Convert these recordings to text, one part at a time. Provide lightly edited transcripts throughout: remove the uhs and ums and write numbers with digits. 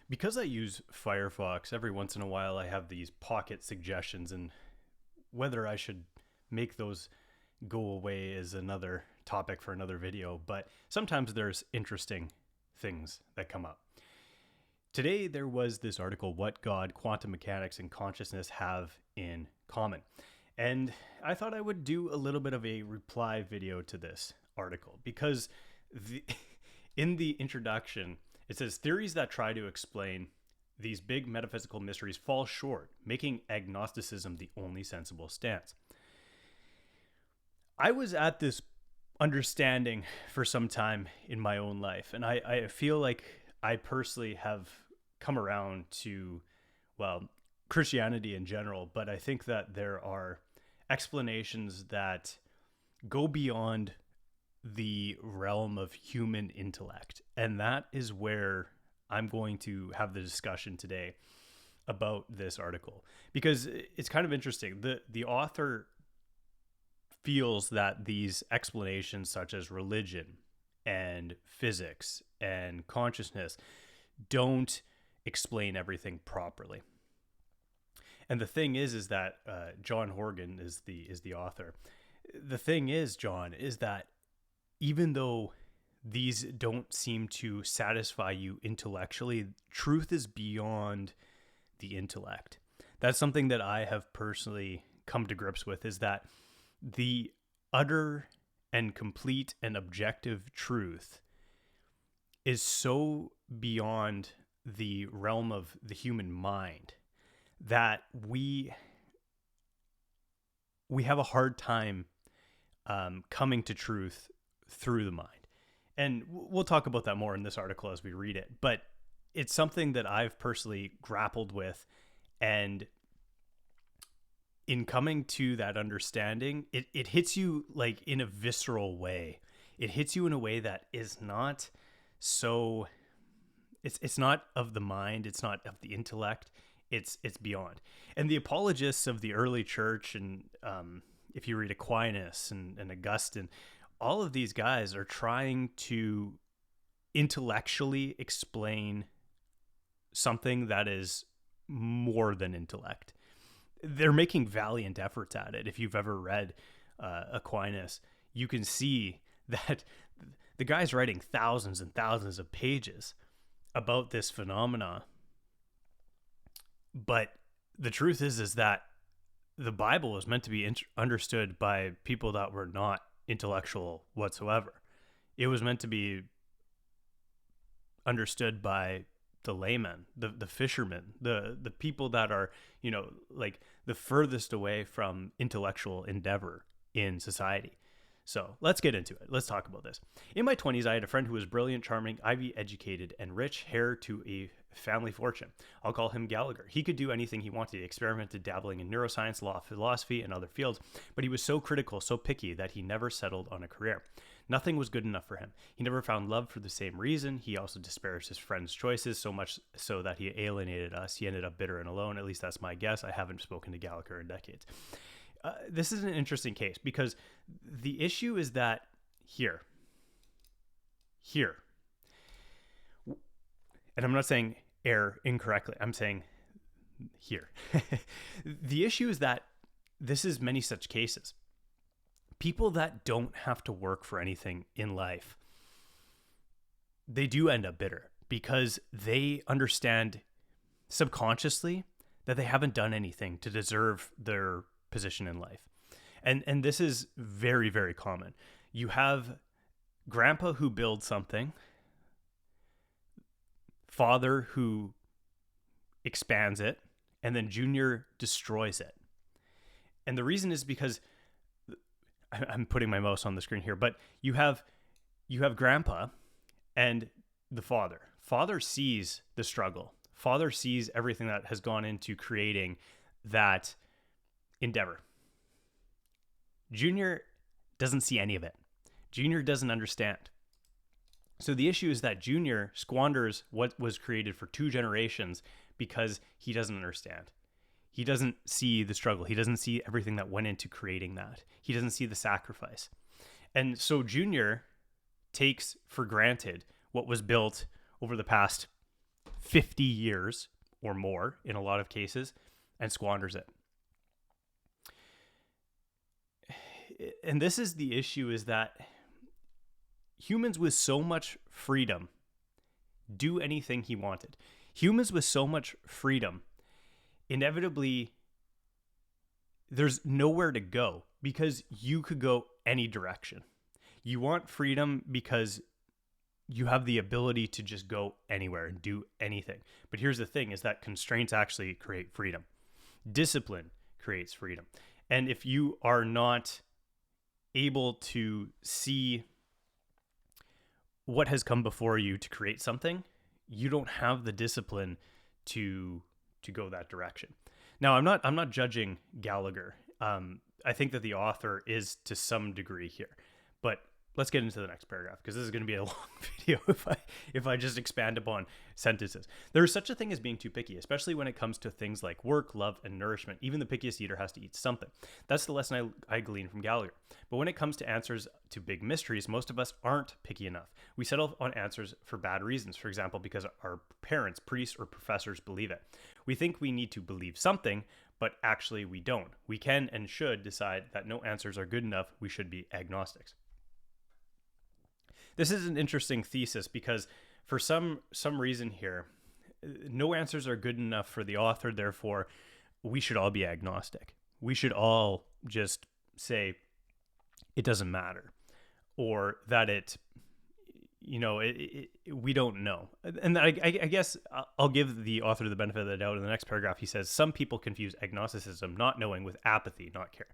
Because I use Firefox, every once in a while I have these pocket suggestions, and whether I should make those go away is another topic for another video, but sometimes there's interesting things that come up. Today there was this article, What God, Quantum Mechanics, and Consciousness Have in Common. And I thought I would do a little bit of a reply video to this article because in the introduction, it says theories that try to explain these big metaphysical mysteries fall short, making agnosticism the only sensible stance. I was at this understanding for some time in my own life, and I feel like I personally have come around to, well, Christianity in general, but I think that there are explanations that go beyond the realm of human intellect. And that is where I'm going to have the discussion today about this article, because it's kind of interesting. The author feels that these explanations such as religion and physics and consciousness don't explain everything properly. And the thing is that John Horgan is the author. The thing is, John, is that even though these don't seem to satisfy you intellectually, truth is beyond the intellect. That's something that I have personally come to grips with, is that the utter and complete and objective truth is so beyond the realm of the human mind that we have a hard time coming to truth through the mind. And we'll talk about that more in this article as we read it. But it's something that I've personally grappled with. And in coming to that understanding, it hits you like in a visceral way. It hits you in a way that is not so, it's not of the mind. It's not of the intellect. It's beyond. And the apologists of the early church, and if you read Aquinas and Augustine, all of these guys are trying to intellectually explain something that is more than intellect. They're making valiant efforts at it. If you've ever read Aquinas, you can see that the guy's writing thousands and thousands of pages about this phenomena. But the truth is that the Bible is meant to be understood by people that were not intellectual whatsoever. It was meant to be understood by the layman, the fishermen, the people that are, like the furthest away from intellectual endeavor in society. So let's get into it. Let's talk about this. In my 20s, I had a friend who was brilliant, charming, Ivy educated, and rich, heir to a family fortune. I'll call him Gallagher. He could do anything he wanted. He experimented dabbling in neuroscience, law, philosophy, and other fields, but he was so critical, so picky that he never settled on a career. Nothing was good enough for him. He never found love for the same reason. He also disparaged his friends' choices, so much so that he alienated us. He ended up bitter and alone. At least that's my guess. I haven't spoken to Gallagher in decades. This is an interesting case because the issue is that here, and I'm not saying err incorrectly, I'm saying here. The issue is that this is many such cases. People that don't have to work for anything in life, they do end up bitter because they understand subconsciously that they haven't done anything to deserve their position in life. And this is very, very common. You have grandpa who builds something, father who expands it, and then junior destroys it. And the reason is because I'm putting my mouse on the screen here, but you have grandpa and the father. Father sees the struggle. Father sees everything that has gone into creating that endeavor. Junior doesn't see any of it. Junior doesn't understand. So the issue is that Junior squanders what was created for 2 generations because he doesn't understand. He doesn't see the struggle. He doesn't see everything that went into creating that. He doesn't see the sacrifice. And so Junior takes for granted what was built over the past 50 years or more in a lot of cases and squanders it. And this is the issue, is that humans with so much freedom do anything he wanted. Humans with so much freedom, inevitably, there's nowhere to go because you could go any direction. You want freedom because you have the ability to just go anywhere and do anything. But here's the thing, is that constraints actually create freedom. Discipline creates freedom. And if you are not able to see what has come before you to create something, you don't have the discipline to go that direction. Now, I'm not judging Gallagher. I think that the author is to some degree here, but let's get into the next paragraph, because this is going to be a long video if I just expand upon sentences. There is such a thing as being too picky, especially when it comes to things like work, love, and nourishment. Even the pickiest eater has to eat something. That's the lesson I glean from Gallagher. But when it comes to answers to big mysteries, most of us aren't picky enough. We settle on answers for bad reasons. For example, because our parents, priests, or professors believe it. We think we need to believe something, but actually we don't. We can and should decide that no answers are good enough. We should be agnostics. This is an interesting thesis because for some reason here, no answers are good enough for the author. Therefore, we should all be agnostic. We should all just say it doesn't matter, or that we don't know. And I guess I'll give the author the benefit of the doubt. In the next paragraph, he says, some people confuse agnosticism, not knowing, with apathy, not care.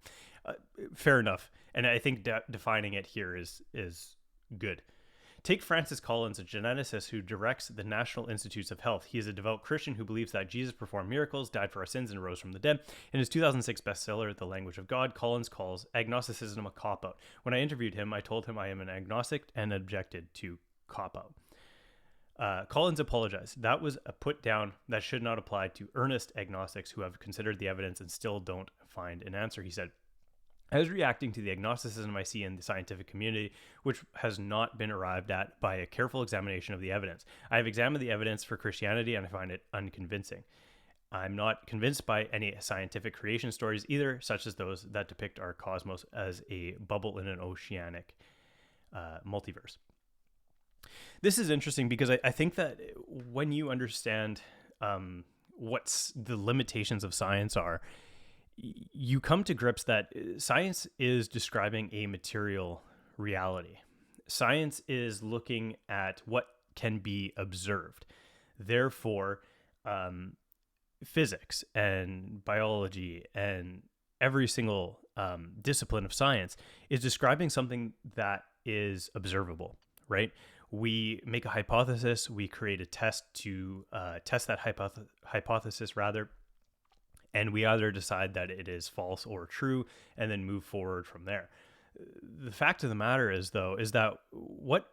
Fair enough. And I think defining it here is good. Take Francis Collins, a geneticist who directs the National Institutes of Health. He is a devout Christian who believes that Jesus performed miracles, died for our sins, and rose from the dead. In his 2006 bestseller, The Language of God, Collins calls agnosticism a cop-out. When I interviewed him, I told him I am an agnostic and objected to cop-out. Collins apologized. That was a put down that should not apply to earnest agnostics who have considered the evidence and still don't find an answer. He said, I was reacting to the agnosticism I see in the scientific community, which has not been arrived at by a careful examination of the evidence. I have examined the evidence for Christianity and I find it unconvincing. I'm not convinced by any scientific creation stories either, such as those that depict our cosmos as a bubble in an oceanic multiverse. This is interesting because I think that when you understand what's the limitations of science are, you come to grips that science is describing a material reality. Science is looking at what can be observed. Therefore, physics and biology and every single discipline of science is describing something that is observable, right? We make a hypothesis, we create a test to test that hypothesis, and we either decide that it is false or true and then move forward from there. The fact of the matter is, though, is that what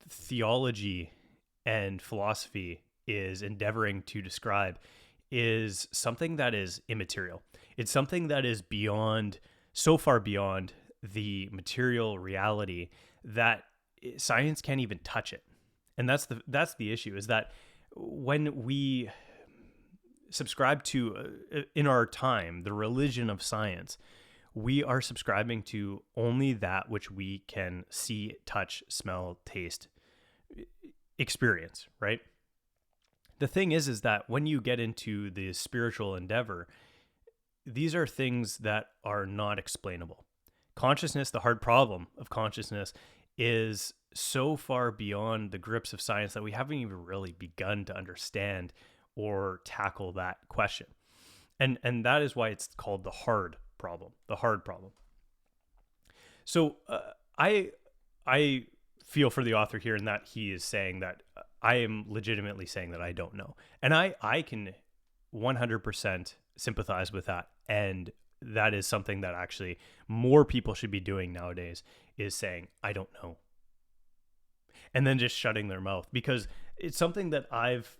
theology and philosophy is endeavoring to describe is something that is immaterial. It's something that is beyond, so far beyond the material reality that science can't even touch it. And that's the issue, is that when we subscribe to, in our time, the religion of science, we are subscribing to only that which we can see, touch, smell, taste, experience, right? The thing is that when you get into the spiritual endeavor, these are things that are not explainable. Consciousness, the hard problem of consciousness, is so far beyond the grips of science that we haven't even really begun to understand or tackle that question. And that is why it's called the hard problem. So I feel for the author here in that he is saying that I am legitimately saying that I don't know. And I can 100% sympathize with that. And that is something that actually more people should be doing nowadays, is saying, I don't know. And then just shutting their mouth, because it's something that I've,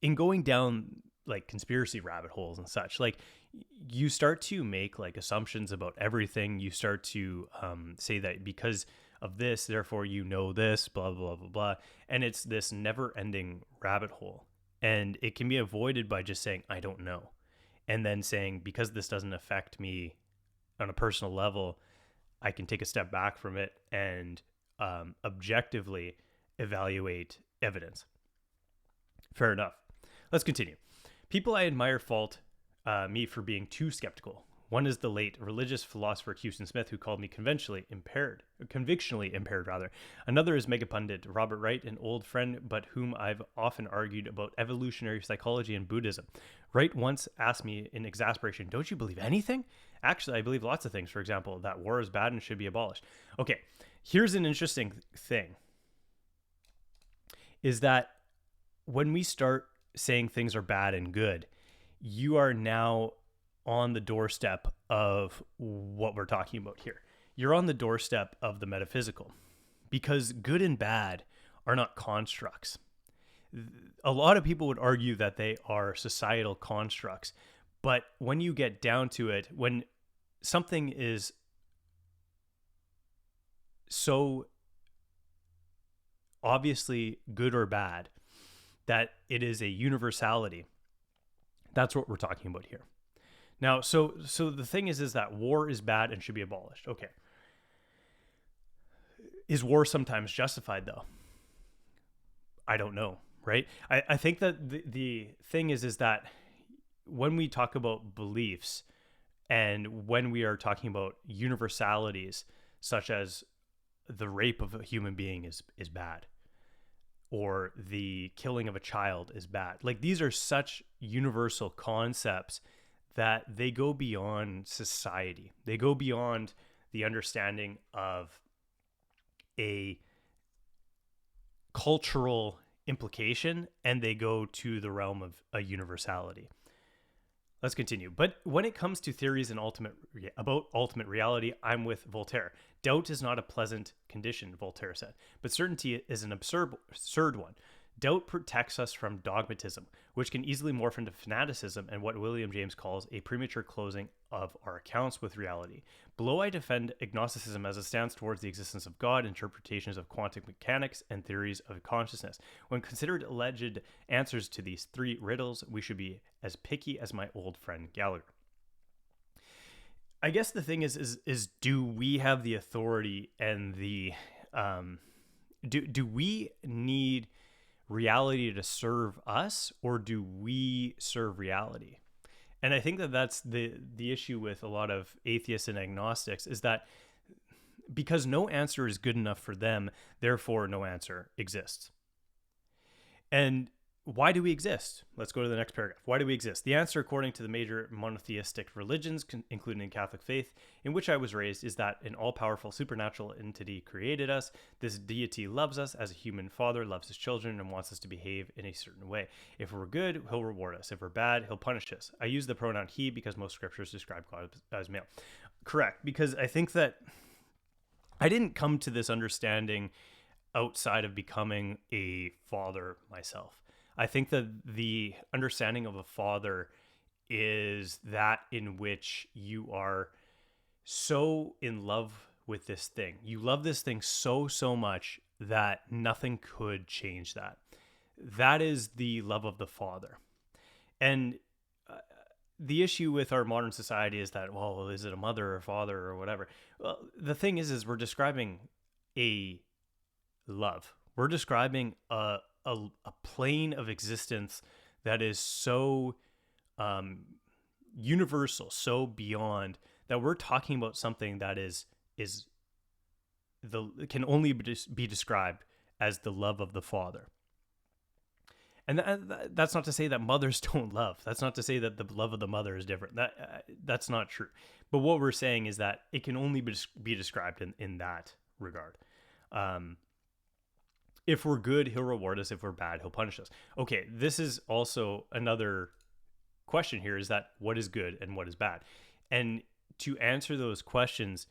in going down like conspiracy rabbit holes and such, like you start to make like assumptions about everything. You start to say that because of this, therefore you know this, blah, blah, blah, blah. And it's this never-ending rabbit hole. And it can be avoided by just saying, I don't know. And then saying, because this doesn't affect me on a personal level, I can take a step back from it and objectively evaluate evidence. Fair enough. Let's continue. People I admire fault me for being too skeptical. One is the late religious philosopher Houston Smith, who called me convictionally impaired. Another is megapundit Robert Wright, an old friend, but whom I've often argued about evolutionary psychology and Buddhism. Wright once asked me in exasperation, "Don't you believe anything?" Actually, I believe lots of things. For example, that war is bad and should be abolished. Okay, here's an interesting thing, is that when we start saying things are bad and good, you are now on the doorstep of what we're talking about here. You're on the doorstep of the metaphysical, because good and bad are not constructs. A lot of people would argue that they are societal constructs, but when you get down to it, when something is so obviously good or bad that it is a universality, that's what we're talking about here. Now, so the thing is that war is bad and should be abolished. Okay. Is war sometimes justified, though? I don't know, right? I think that the thing is that when we talk about beliefs and when we are talking about universalities, such as the rape of a human being is bad, or the killing of a child is bad. Like, these are such universal concepts that they go beyond society. They go beyond the understanding of a cultural implication, and they go to the realm of a universality. Let's continue. But when it comes to theories and about ultimate reality, I'm with Voltaire. Doubt is not a pleasant condition, Voltaire said, but certainty is an absurd one. Doubt protects us from dogmatism, which can easily morph into fanaticism and what William James calls a premature closing of our accounts with reality. Below, I defend agnosticism as a stance towards the existence of God, interpretations of quantum mechanics, and theories of consciousness. When considered alleged answers to these three riddles, we should be as picky as my old friend Gallagher. I guess the thing is do we have the authority and the do we need reality to serve us, or do we serve reality? And I think that that's the issue with a lot of atheists and agnostics, is that because no answer is good enough for them, therefore no answer exists. And why do we exist? Let's go to the next paragraph. Why do we exist? The answer, according to the major monotheistic religions, including Catholic faith, in which I was raised, is that an all-powerful supernatural entity created us. This deity loves us as a human father loves his children and wants us to behave in a certain way. If we're good, he'll reward us. If we're bad, he'll punish us. I use the pronoun he because most scriptures describe God as male. Correct, because I think that I didn't come to this understanding outside of becoming a father myself. I think that the understanding of a father is that in which you are so in love with this thing. You love this thing so much that nothing could change that. That is the love of the father. And the issue with our modern society is that, well, is it a mother or father or whatever? Well, the thing is we're describing a love. We're describing a plane of existence that is so universal, so beyond, that we're talking about something that can only be described as the love of the father. And that's not to say that mothers don't love. That's not to say that the love of the mother is different. That's not true. But what we're saying is that it can only be described in that regard. If we're good, he'll reward us. If we're bad, he'll punish us. Okay, this is also another question here, is that what is good and what is bad? And to answer those questions,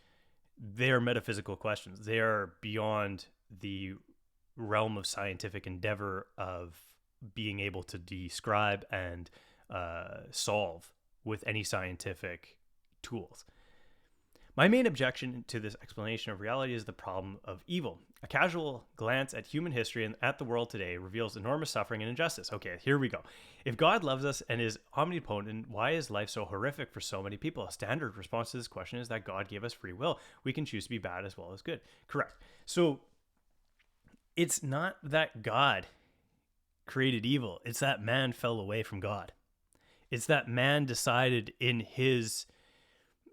they're metaphysical questions. They are beyond the realm of scientific endeavor of being able to describe and solve with any scientific tools. My main objection to this explanation of reality is the problem of evil. A casual glance at human history and at the world today reveals enormous suffering and injustice. Okay, here we go. If God loves us and is omnipotent, why is life so horrific for so many people? A standard response to this question is that God gave us free will. We can choose to be bad as well as good. Correct. So it's not that God created evil. It's that man fell away from God. It's that man decided in his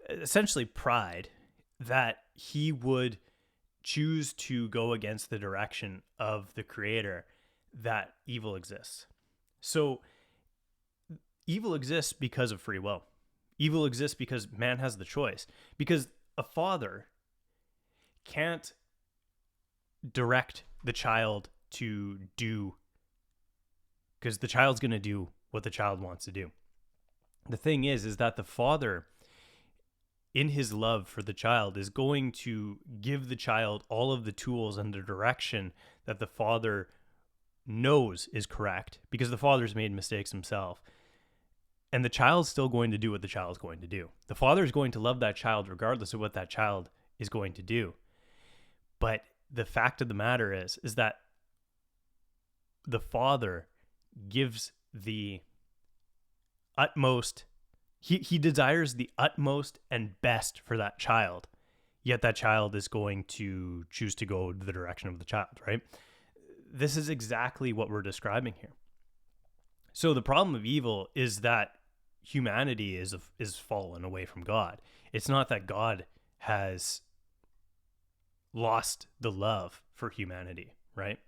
essentially pride that he would choose to go against the direction of the creator, that evil exists. So evil exists because of free will. Evil exists because man has the choice. Because a father can't direct the child to do, because the child's going to do what the child wants to do. The thing is that the father, in his love for the child, is going to give the child all of the tools and the direction that the father knows is correct, because the father's made mistakes himself. And the child's still going to do what the child's going to do. The father is going to love that child regardless of what that child is going to do. But the fact of the matter is that the father gives the utmost, he desires the utmost and best for that child, yet that child is going to choose to go the direction of the child, right? This is exactly what we're describing here. So the problem of evil is that humanity is fallen away from God. It's not that God has lost the love for humanity, right?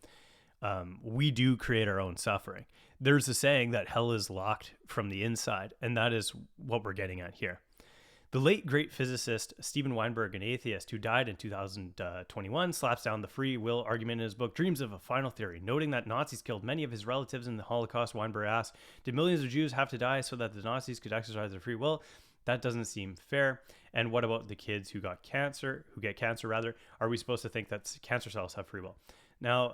We do create our own suffering. There's a saying that hell is locked from the inside, and that is what we're getting at here. The late great physicist Steven Weinberg, an atheist who died in 2021, slaps down the free will argument in his book Dreams of a Final Theory. Noting that Nazis killed many of his relatives in the Holocaust, Weinberg asks, did millions of Jews have to die so that the Nazis could exercise their free will? That doesn't seem fair. And what about the kids who get cancer? Are we supposed to think that cancer cells have free will? Now,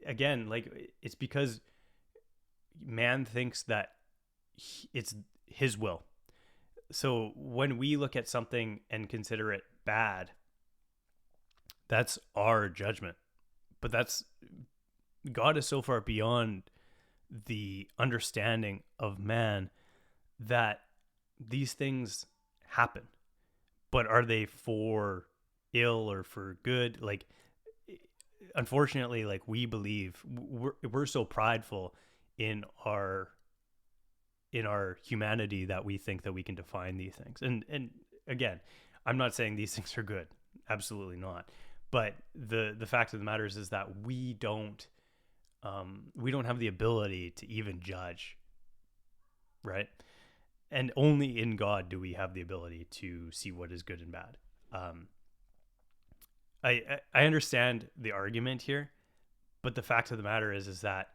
again, it's because man thinks that it's his will. So when we look at something and consider it bad, that's our judgment. But God is so far beyond the understanding of man that these things happen. But are they for ill or for good? Unfortunately, we believe we're so prideful in our humanity that we think that we can define these things. And again, I'm not saying these things are good. Absolutely not. But the fact of the matter is that we don't have the ability to even judge, right? And only in God do we have the ability to see what is good and bad. I understand the argument here, but the fact of the matter is that,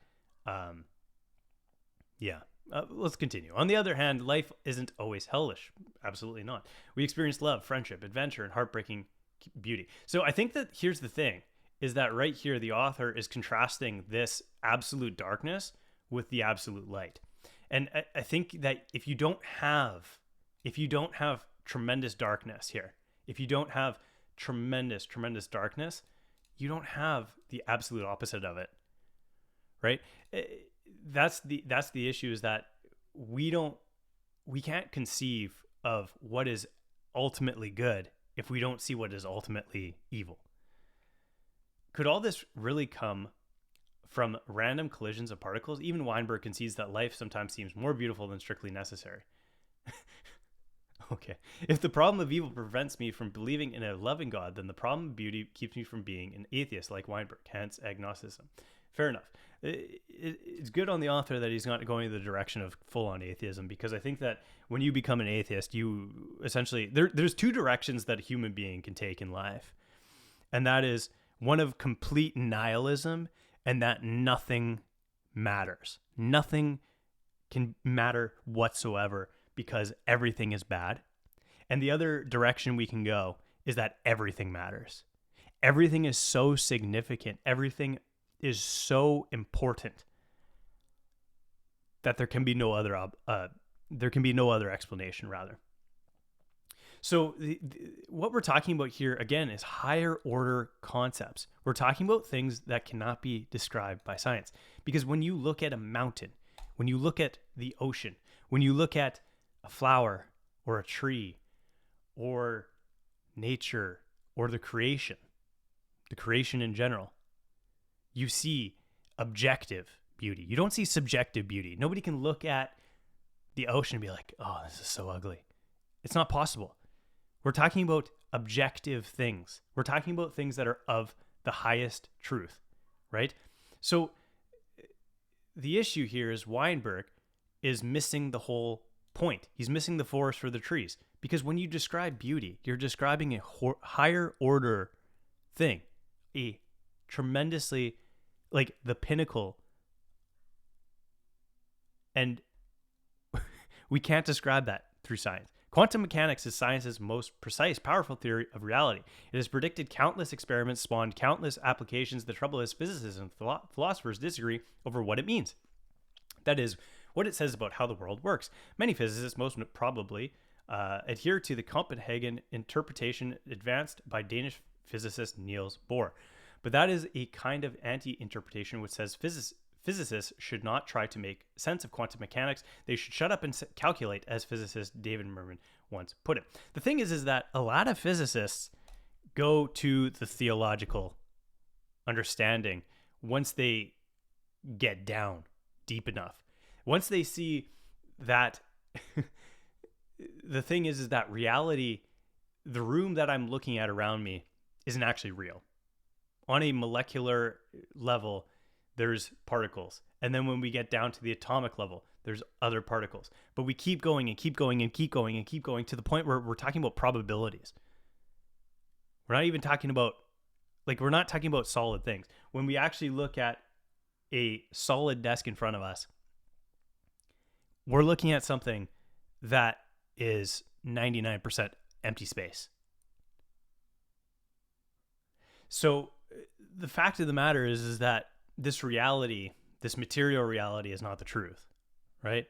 let's continue. On the other hand, life isn't always hellish. Absolutely not. We experience love, friendship, adventure, and heartbreaking beauty. So I think that here's the thing, is that right here, the author is contrasting this absolute darkness with the absolute light. And I think that if you don't have tremendous darkness here, if you don't have tremendous darkness, you don't have the absolute opposite of it, right? That's the issue, is that we can't conceive of what is ultimately good if we don't see what is ultimately evil. Could all this really come from random collisions of particles? Even Weinberg concedes that life sometimes seems more beautiful than strictly necessary. Okay. If the problem of evil prevents me from believing in a loving God, then the problem of beauty keeps me from being an atheist like Weinberg, hence agnosticism. Fair enough. It's good on the author that he's not going in the direction of full-on atheism, because I think that when you become an atheist, you essentially... There's two directions that a human being can take in life. And that is one of complete nihilism, and that nothing matters. Nothing can matter whatsoever because everything is bad. And the other direction we can go is that everything matters. Everything is so significant. Everything is so important that there can be no other explanation, rather. So what we're talking about here, again, is higher order concepts. We're talking about things that cannot be described by science. Because when you look at a mountain, when you look at the ocean, when you look at a flower or a tree or nature or the creation in general, you see objective beauty. You don't see subjective beauty. Nobody can look at the ocean and be like, oh, this is so ugly. It's not possible. We're talking about objective things. We're talking about things that are of the highest truth, right? So the issue here is Weinberg is missing the whole point. He's missing the forest for the trees. Because when you describe beauty, you're describing a higher order thing, a tremendously, like the pinnacle. And we can't describe that through science. Quantum mechanics is science's most precise, powerful theory of reality. It has predicted countless experiments, spawned countless applications. The trouble is, physicists and philosophers disagree over what it means. That is, what it says about how the world works. Many physicists, most probably, adhere to the Copenhagen interpretation advanced by Danish physicist Niels Bohr. But that is a kind of anti-interpretation which says physicists should not try to make sense of quantum mechanics. They should shut up and calculate, as physicist David Mermin once put it. The thing is that a lot of physicists go to the theological understanding once they get down deep enough. Once they see that the thing is that reality, the room that I'm looking at around me, isn't actually real. On a molecular level, there's particles. And then when we get down to the atomic level, there's other particles. But we keep going and keep going and keep going and keep going to the point where we're talking about probabilities. We're not even talking about, we're not talking about solid things. When we actually look at a solid desk in front of us, we're looking at something that is 99% empty space. So the fact of the matter is that this reality, this material reality, is not the truth, right?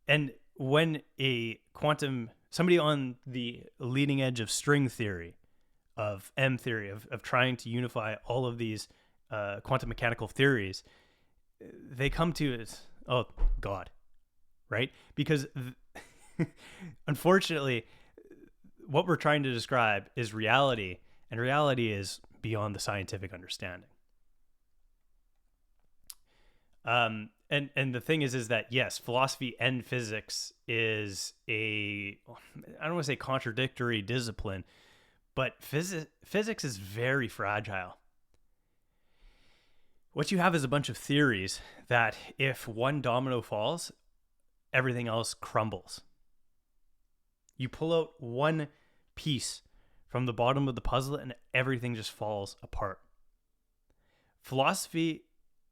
And when somebody on the leading edge of string theory, of M theory, of trying to unify all of these quantum mechanical theories, they come to it, oh, God, right? Because unfortunately, what we're trying to describe is reality, and reality is beyond the scientific understanding. And the thing is that, yes, philosophy and physics is I don't want to say contradictory discipline, but physics is very fragile. What you have is a bunch of theories that if one domino falls, everything else crumbles. You pull out one piece from the bottom of the puzzle and everything just falls apart. Philosophy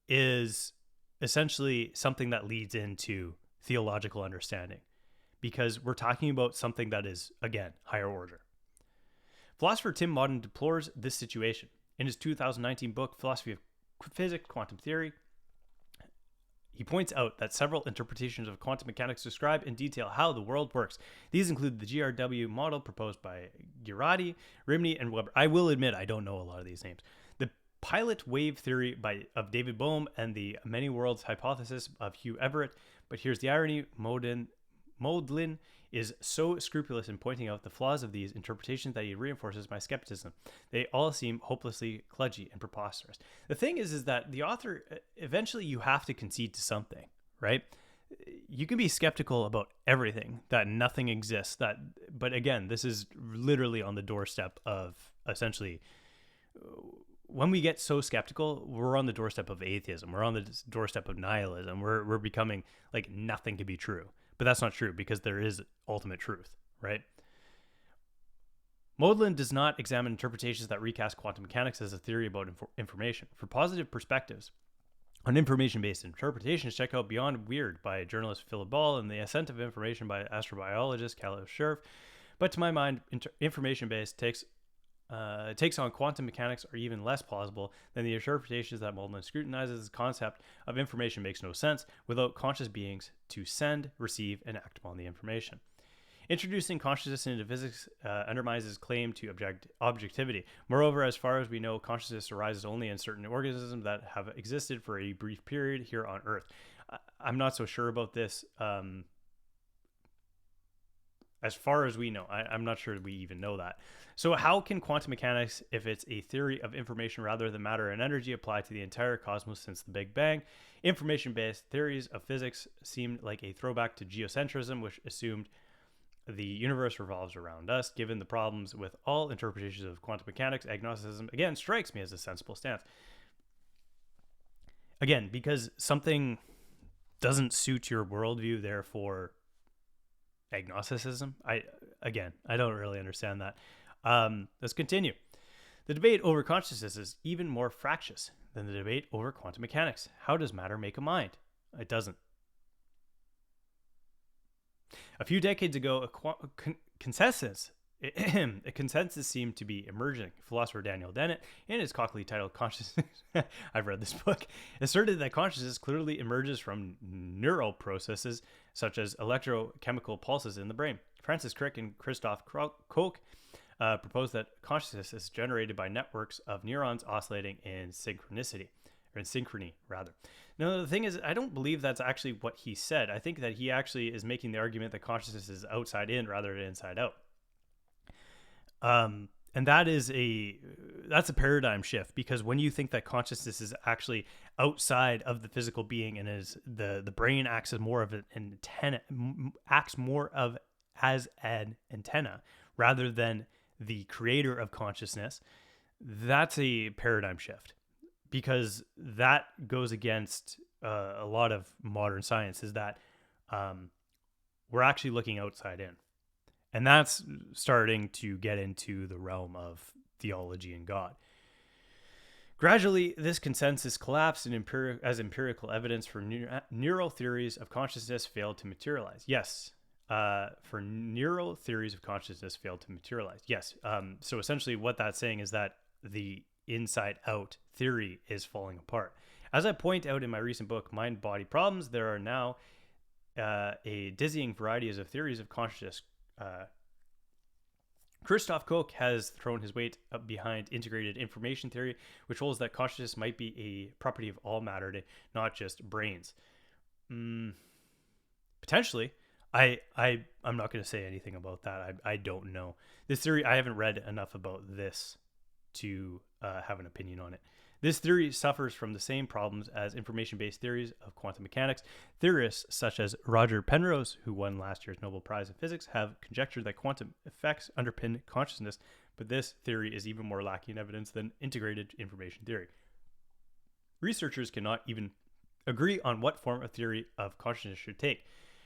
is essentially something that leads into theological understanding, because we're talking about something that is, again, higher order. Philosopher Tim Maudlin deplores this situation. In his 2019 book, Philosophy of Physics, Quantum Theory, he points out that several interpretations of quantum mechanics describe in detail how the world works. These include the GRW model proposed by Girardi, Rimney, and Weber. I will admit I don't know a lot of these names. The pilot wave theory of David Bohm and the many worlds hypothesis of Hugh Everett. But here's the irony: Maudlin is so scrupulous in pointing out the flaws of these interpretations that he reinforces my skepticism. They all seem hopelessly kludgy and preposterous. The thing is that the author, eventually you have to concede to something, right? You can be skeptical about everything, that nothing exists, but again, this is literally on the doorstep of, essentially, when we get so skeptical, we're on the doorstep of atheism. We're on the doorstep of nihilism. We're becoming like nothing can be true. But that's not true, because there is ultimate truth, right? Maudlin does not examine interpretations that recast quantum mechanics as a theory about information. For positive perspectives on information-based interpretations, check out Beyond Weird by journalist Philip Ball and The Ascent of Information by astrobiologist Khalil Scherf. But to my mind, information-based takes on quantum mechanics are even less plausible than the interpretations that Maudlin scrutinizes. The concept of information makes no sense without conscious beings to send, receive, and act upon the information. Introducing consciousness into physics undermines his claim to objectivity. Moreover, as far as we know, consciousness arises only in certain organisms that have existed for a brief period here on Earth. I'm not so sure about this. As far as we know, I'm not sure we even know that. So how can quantum mechanics, if it's a theory of information rather than matter and energy, apply to the entire cosmos since the Big Bang? Information-based theories of physics seemed like a throwback to geocentrism, which assumed the universe revolves around us. Given the problems with all interpretations of quantum mechanics, agnosticism, again, strikes me as a sensible stance. Again, because something doesn't suit your worldview, therefore agnosticism. I don't really understand that. Let's continue. The debate over consciousness is even more fractious than the debate over quantum mechanics. How does matter make a mind? It doesn't. A few decades ago, a consensus seemed to be emerging. Philosopher Daniel Dennett, in his cockily titled Consciousness, I've read this book, asserted that consciousness clearly emerges from neural processes such as electrochemical pulses in the brain. Francis Crick and Christoph Koch proposed that consciousness is generated by networks of neurons oscillating in synchrony rather. Now, the thing is, I don't believe that's actually what he said. I think that he actually is making the argument that consciousness is outside in rather than inside out. And that's a paradigm shift, because when you think that consciousness is actually outside of the physical being and is the brain acts as more of an antenna, as an antenna rather than the creator of consciousness, that's a paradigm shift, because that goes against a lot of modern science, is that we're actually looking outside in. And that's starting to get into the realm of theology and God. Gradually, this consensus collapsed as empirical evidence for neural theories of consciousness failed to materialize. Yes, for neural theories of consciousness failed to materialize. Yes. So essentially what that's saying is that the inside-out theory is falling apart. As I point out in my recent book, Mind-Body Problems, there are now a dizzying varieties of theories of consciousness. Christoph Koch has thrown his weight up behind integrated information theory, which holds that consciousness might be a property of all matter, not just brains. Potentially. I'm not going to say anything about that. I don't know. This theory, I haven't read enough about this to have an opinion on it. This theory suffers from the same problems as information-based theories of quantum mechanics. Theorists such as Roger Penrose, who won last year's Nobel Prize in Physics, have conjectured that quantum effects underpin consciousness, but this theory is even more lacking in evidence than integrated information theory. Researchers cannot even agree on what form a theory of consciousness should take.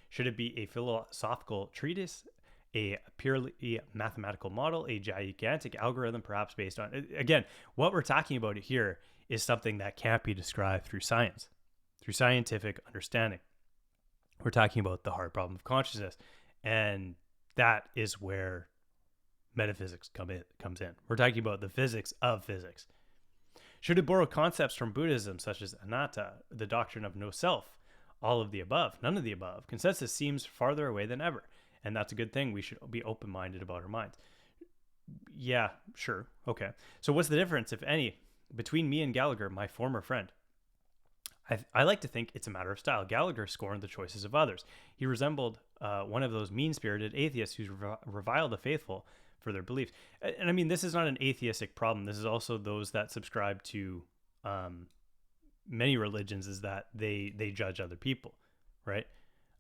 Should it be a philosophical treatise, a purely mathematical model, a gigantic algorithm perhaps based on... Again, what we're talking about here is something that can't be described through science, through scientific understanding. We're talking about the hard problem of consciousness, and that is where metaphysics comes in. We're talking about the physics of physics. Should it borrow concepts from Buddhism, such as anatta, the doctrine of no self, all of the above, none of the above? Consensus seems farther away than ever. And that's a good thing. We should be open-minded about our minds. Yeah, sure. Okay. So what's the difference, if any, between me and Gallagher, my former friend? I like to think it's a matter of style. Gallagher scorned the choices of others. He resembled one of those mean-spirited atheists who revile the faithful for their beliefs. And I mean, this is not an atheistic problem. This is also those that subscribe to many religions, is that they judge other people, right?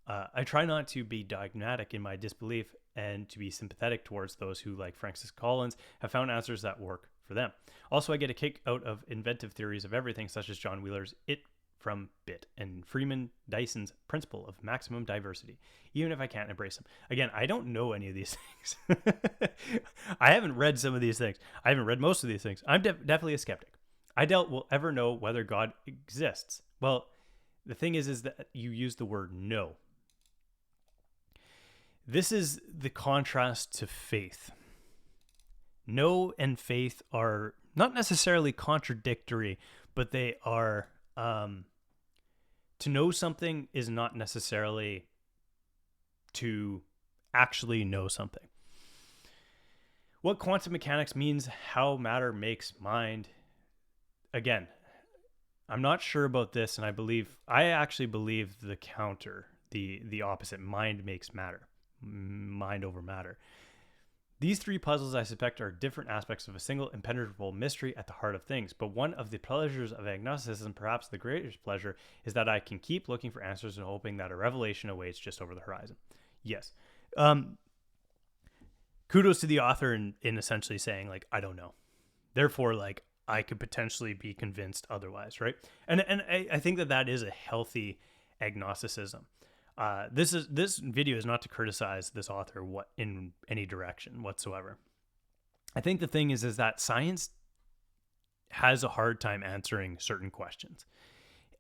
I try not to be dogmatic in my disbelief and to be sympathetic towards those who, like Francis Collins, have found answers that work for them. Also, I get a kick out of inventive theories of everything, such as John Wheeler's It from Bit and Freeman Dyson's principle of maximum diversity, even if I can't embrace them. Again, I don't know any of these things. I haven't read some of these things. I haven't read most of these things. I'm definitely a skeptic. I doubt we'll ever know whether God exists. Well, the thing is that you use the word no. This is the contrast to faith. No and faith are not necessarily contradictory, but they are, to know something is not necessarily to actually know something. What quantum mechanics means, how matter makes mind. Again, I'm not sure about this, and I actually believe the counter, the opposite. Mind makes matter, mind over matter. These three puzzles, I suspect, are different aspects of a single impenetrable mystery at the heart of things. But one of the pleasures of agnosticism, perhaps the greatest pleasure, is that I can keep looking for answers and hoping that a revelation awaits just over the horizon. Yes. Kudos to the author in essentially saying, like, I don't know. Therefore, like, I could potentially be convinced otherwise, right? And I think that is a healthy agnosticism. This video is not to criticize this author in any direction whatsoever. I think the thing is that science has a hard time answering certain questions,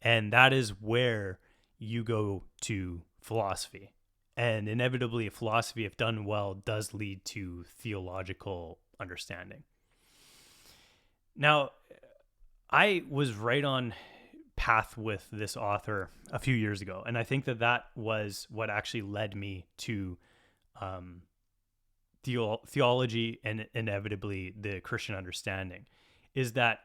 and that is where you go to philosophy. And inevitably, philosophy, if done well, does lead to theological understanding. Now, I was right on path with this author a few years ago, and I think that was what actually led me to theology and inevitably the Christian understanding, is that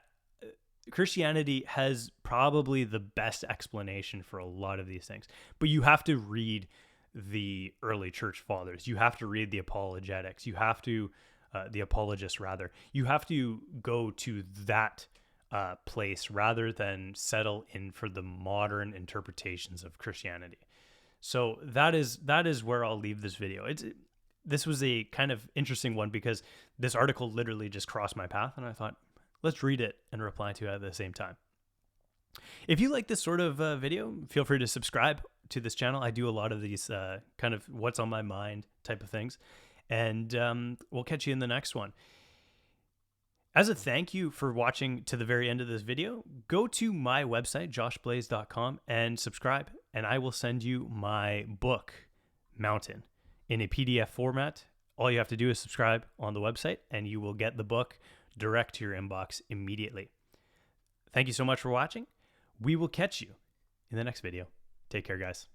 Christianity has probably the best explanation for a lot of these things. But you have to read the early church fathers. You have to read the apologetics. You have to, the apologists rather. You have to go to that place rather than settle in for the modern interpretations of Christianity. So that is where I'll leave this video. This was a kind of interesting one because this article literally just crossed my path, and I thought, let's read it and reply to it at the same time. If you like this sort of video, feel free to subscribe to this channel. I do a lot of these kind of what's on my mind type of things, and we'll catch you in the next one. As a thank you for watching to the very end of this video, go to my website, joshblaze.com, and subscribe, and I will send you my book, Mountain, in a PDF format. All you have to do is subscribe on the website, and you will get the book direct to your inbox immediately. Thank you so much for watching. We will catch you in the next video. Take care, guys.